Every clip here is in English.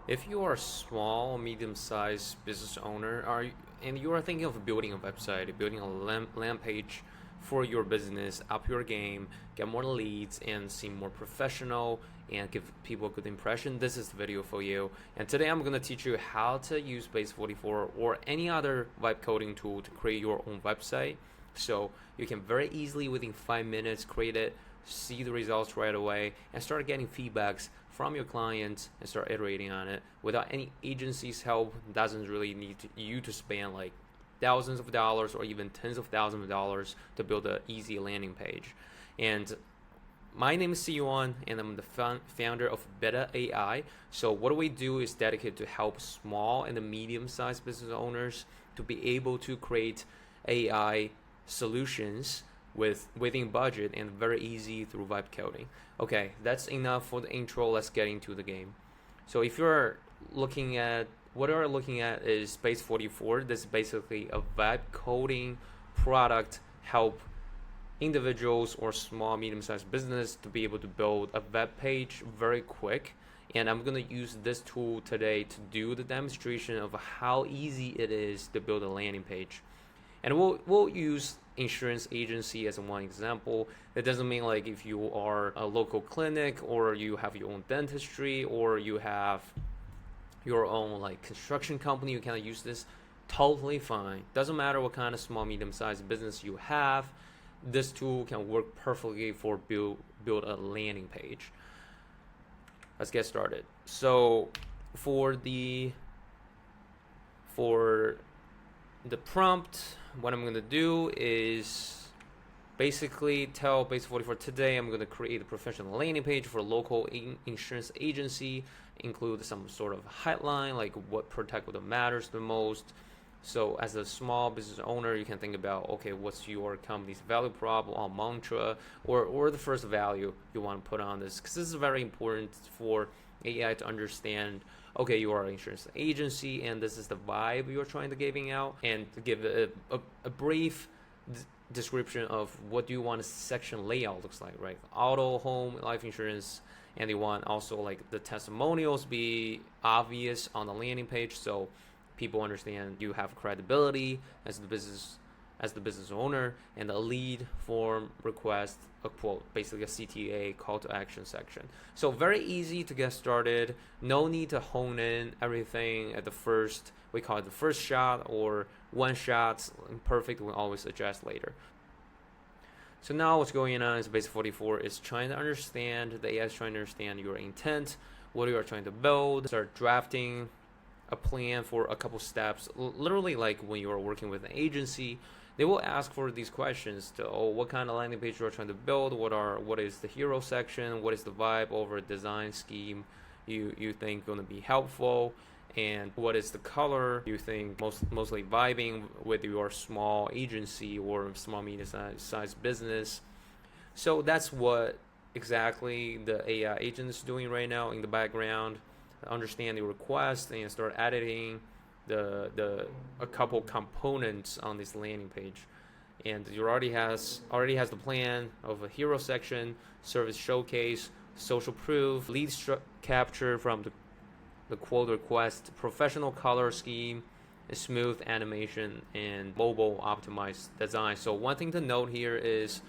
If you are a small, medium-sized business owner, and you are thinking of building a website, building a land page for your business, up your game, get more leads, and seem more professional, and give people a good impression, this is the video for you. And today I'm gonna teach you how to use Base44 or any other vibe coding tool to create your own website. So you can very easily, within 5 minutes, create it, see the results right away, and start getting feedbacks from your clients and start iterating on it without any agency's help. Doesn't really need you to spend like thousands of dollars or even tens of thousands of dollars to build an easy landing page. And my name is Siyuan, and I'm the founder of Beta AI. So what we do is dedicated to help small and medium-sized business owners to be able to create AI solutions within budget and very easy through vibe coding. Okay, that's enough for the intro. Let's get into the game. So if you're looking at what you're looking at is Base44. This is basically a vibe coding product help individuals or small medium-sized business to be able to build a web page very quick. And I'm going to use this tool today to do the demonstration of how easy it is to build a landing page. And we'll use insurance agency as one example. It doesn't mean like if you are a local clinic or you have your own dentistry or you have your own like construction company, you can use this. Totally fine. Doesn't matter what kind of small medium-sized business you have. This tool can work perfectly for build a landing page. Let's get started. So for the prompt, what I'm going to do is basically tell Base44 today I'm going to create a professional landing page for a local insurance agency, include some sort of headline like what protect what matters the most. So as a small business owner, you can think about, okay, what's your company's value prop or mantra or the first value you want to put on this, because this is very important for AI to understand. Okay, you are an insurance agency and this is the vibe you're trying to giving out, and to give a brief description of what do you want a section layout looks like, right? Auto, home, life insurance, and you want also like the testimonials be obvious on the landing page so people understand you have credibility as the business owner, and the lead form request a quote, basically a CTA, call to action section. So very easy to get started. No need to hone in everything at the first, we call it the first shot or one shot. Perfect, we'll always adjust later. So now what's going on is Base44 is trying to understand, the AI is trying to understand your intent, what you are trying to build, start drafting a plan for a couple steps. Literally like when you are working with an agency, they will ask for these questions to, what kind of landing page you are trying to build, what is the hero section, what is the vibe over design scheme you think going to be helpful, and what is the color you think mostly vibing with your small agency or small medium-sized business. So that's what exactly the AI agent is doing right now in the background. Understand the request and start editing a couple components on this landing page. And you already has the plan of a hero section, service showcase, social proof, lead capture from the quote request, professional color scheme, a smooth animation, and mobile optimized design. So one thing to note here is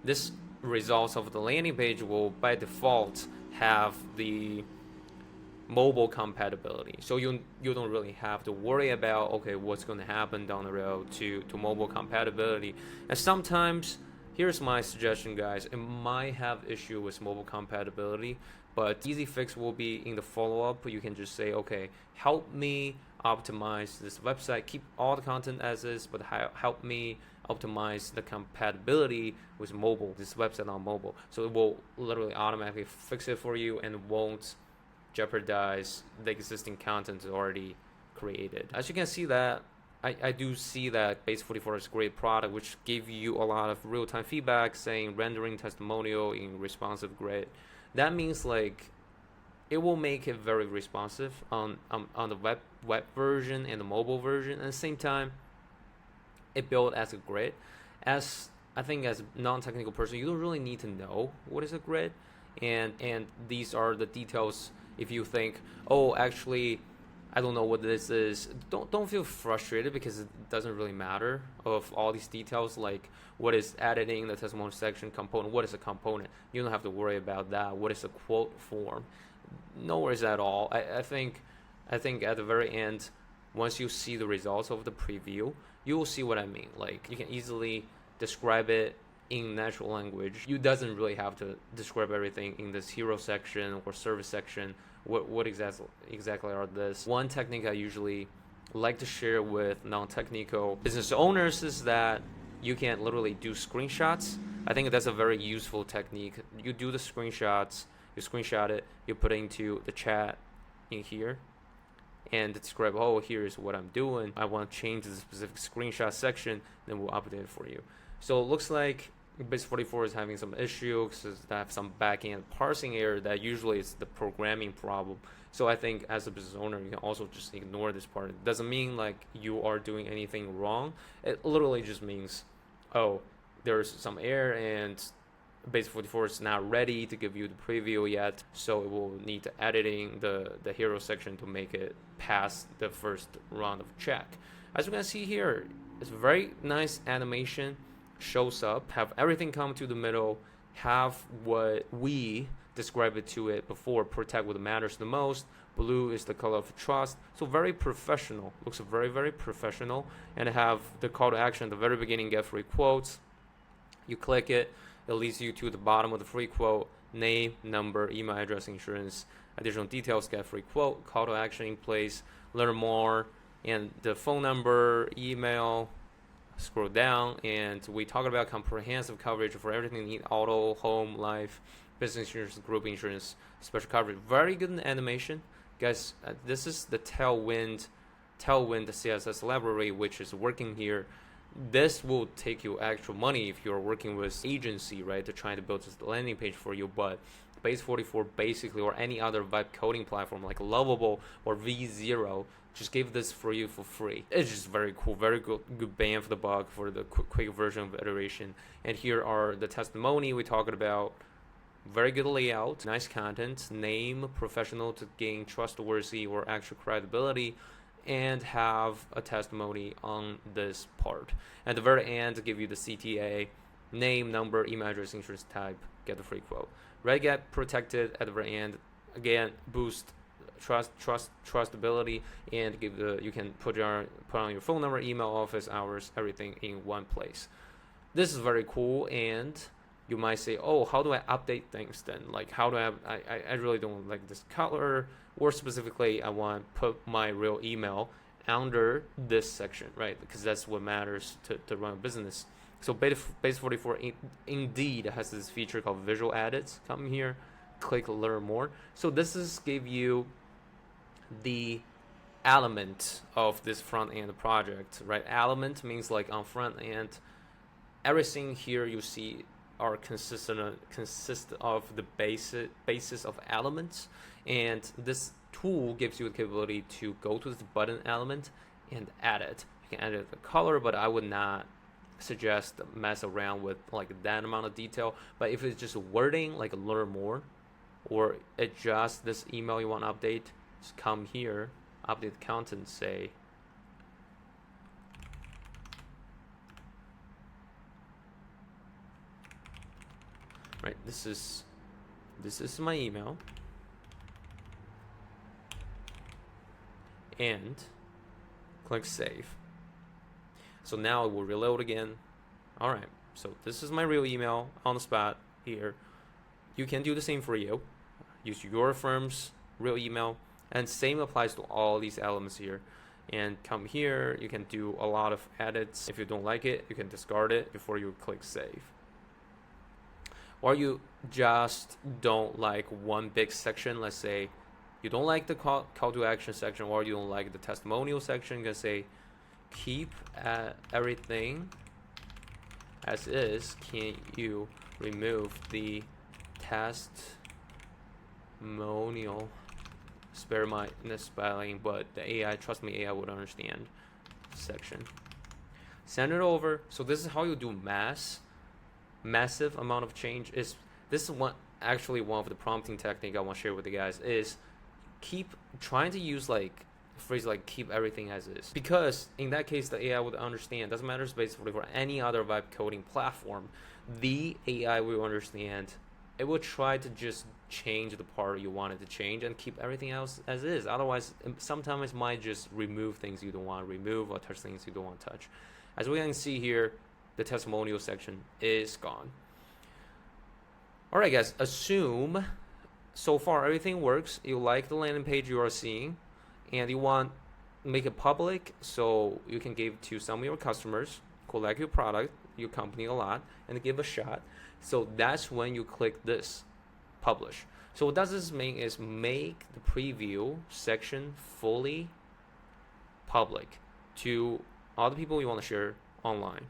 this results of the landing page will by default have the mobile compatibility, so you don't really have to worry about, okay, what's going to happen down the road to mobile compatibility. And sometimes, here's my suggestion, guys, it might have issue with mobile compatibility, but easy fix will be in the follow-up. You can just say, okay, help me optimize this website, keep all the content as is, but help me optimize the compatibility with mobile, this website on mobile. So it will literally automatically fix it for you and won't jeopardize the existing content already created. As you can see that I do see that Base44 is a great product which give you a lot of real-time feedback saying rendering testimonial in responsive grid. That means like it will make it very responsive on the web version and the mobile version. At the same time, it built as a grid. As I think as a non-technical person, you don't really need to know what is a grid, and these are the details If you think, oh, actually, I don't know what this is, don't feel frustrated, because it doesn't really matter of all these details, like what is editing the testimonial section component, what is a component. You don't have to worry about that. What is a quote form? No worries at all. I think at the very end, once you see the results of the preview, you will see what I mean. Like, you can easily describe it in natural language. You doesn't really have to describe everything in this hero section or service section. What exactly are this? One technique I usually like to share with non-technical business owners is that you can literally do screenshots. I think that's a very useful technique. You do the screenshots, you screenshot it, you put it into the chat in here, and describe, oh, here's what I'm doing. I want to change the specific screenshot section, then we'll update it for you. So it looks like Base 44 is having some issues, they have some backend parsing error that usually is the programming problem. So I think as a business owner, you can also just ignore this part. It doesn't mean like you are doing anything wrong. It literally just means, oh, there's some error and Base 44 is not ready to give you the preview yet, so it will need editing the hero section to make it pass the first round of check. As you can see here, it's a very nice animation, shows up, have everything come to the middle, have what we described it to it before, protect what matters the most. Blue is the color of trust, so very professional, looks very, very professional. And have the call to action at the very beginning, get free quotes. You click it, it leads you to the bottom of the free quote, name, number, email address, insurance, additional details, get free quote, call to action in place, learn more, and the phone number, email. Scroll down, and we talk about comprehensive coverage for everything you need: auto, home, life, business insurance, group insurance, special coverage. Very good in animation, guys. This is the Tailwind CSS library, which is working here. This will take you actual money if you're working with agency, right? They're trying to build this landing page for you, but Base 44 basically, or any other vibe coding platform like Lovable or V0, just gave this for you for free. It's just very cool, very good bang for the buck for the quick version of iteration. And here are the testimony we talked about. Very good layout, nice content, name, professional to gain trustworthy or actual credibility, and have a testimony on this part. At the very end, give you the CTA, name, number, email address, insurance type, get the free quote. Red Get protected at the very end. Again, boost trustability, and give you can put on your phone number, email, office hours, everything in one place. This is very cool. And you might say, oh, how do I update things then? Like, how do I really don't like this color, or specifically I want to put my real email under this section, right? Because that's what matters to run a business. So Base 44 indeed has this feature called visual edits. Come here, click learn more. So this is give you the element of this front end project, right? Element means like on front end, everything here you see are consist of the basis of elements, and this tool gives you the capability to go to this button element and add it. You can edit the color, but I would not suggest mess around with like that amount of detail. But if it's just wording, like learn more, or adjust this email you want to update, just come here, update the content, say right, this is my email, and click save. So now it will reload again. All right, so this is my real email on the spot here. You can do the same for you. Use your firm's real email, and same applies to all these elements here. And come here, you can do a lot of edits. If you don't like it, you can discard it before you click save. Or you just don't like one big section. Let's say you don't like the call to action section, or you don't like the testimonial section. You can say keep everything as is. Can you remove the testimonial? Spare my spelling, but the AI, trust me, AI would understand section. Send it over. So this is how you do massive amount of change. This is one of the prompting technique I want to share with you guys is keep trying to use like phrase like keep everything as is, because in that case the AI would understand. Doesn't matter basically for any other vibe coding platform, the AI will understand. It will try to just change the part you wanted to change and keep everything else as is. Otherwise, sometimes it might just remove things you don't want to remove or touch things you don't want to touch. As we can see here, the testimonial section is gone. All right, guys, assume so far everything works. You like the landing page you are seeing, and you want to make it public so you can give to some of your customers who like your product, your company a lot, and give a shot. So that's when you click this publish. So what does this mean is make the preview section fully public to all the people you want to share online.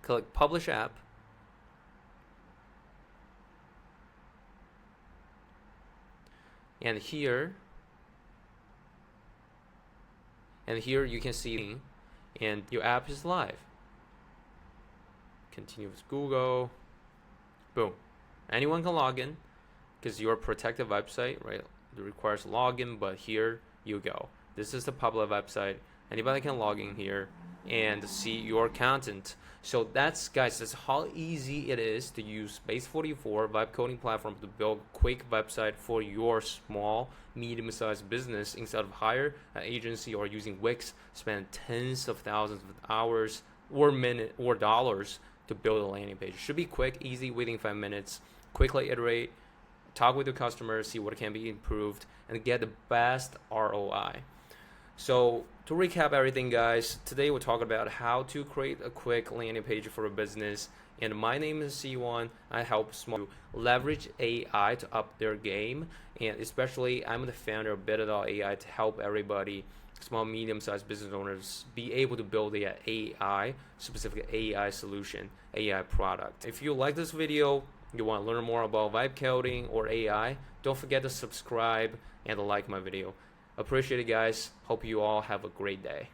Click publish app. And here you can see, and your app is live. Continue with Google. Boom. Anyone can log in because you're a protected website, right? It requires login, but here you go. This is the public website. Anybody can log in here and see your content. So that's, guys, that's how easy it is to use Base44 vibe coding platform to build a quick website for your small, medium-sized business instead of hire an agency or using Wix, spend tens of thousands of hours or minute or dollars to build a landing page. It should be quick, easy, within 5 minutes. Quickly iterate, talk with your customers, see what can be improved, and get the best ROI. So to recap everything, guys, today we'll talk about how to create a quick landing page for a business. And my name is C1. I help small to leverage AI to up their game. And especially, I'm the founder of Better.ai to help everybody, small, medium-sized business owners, be able to build an AI, specific AI solution, AI product. If you like this video, you want to learn more about vibe coding or AI, don't forget to subscribe and like my video. Appreciate it, guys. Hope you all have a great day.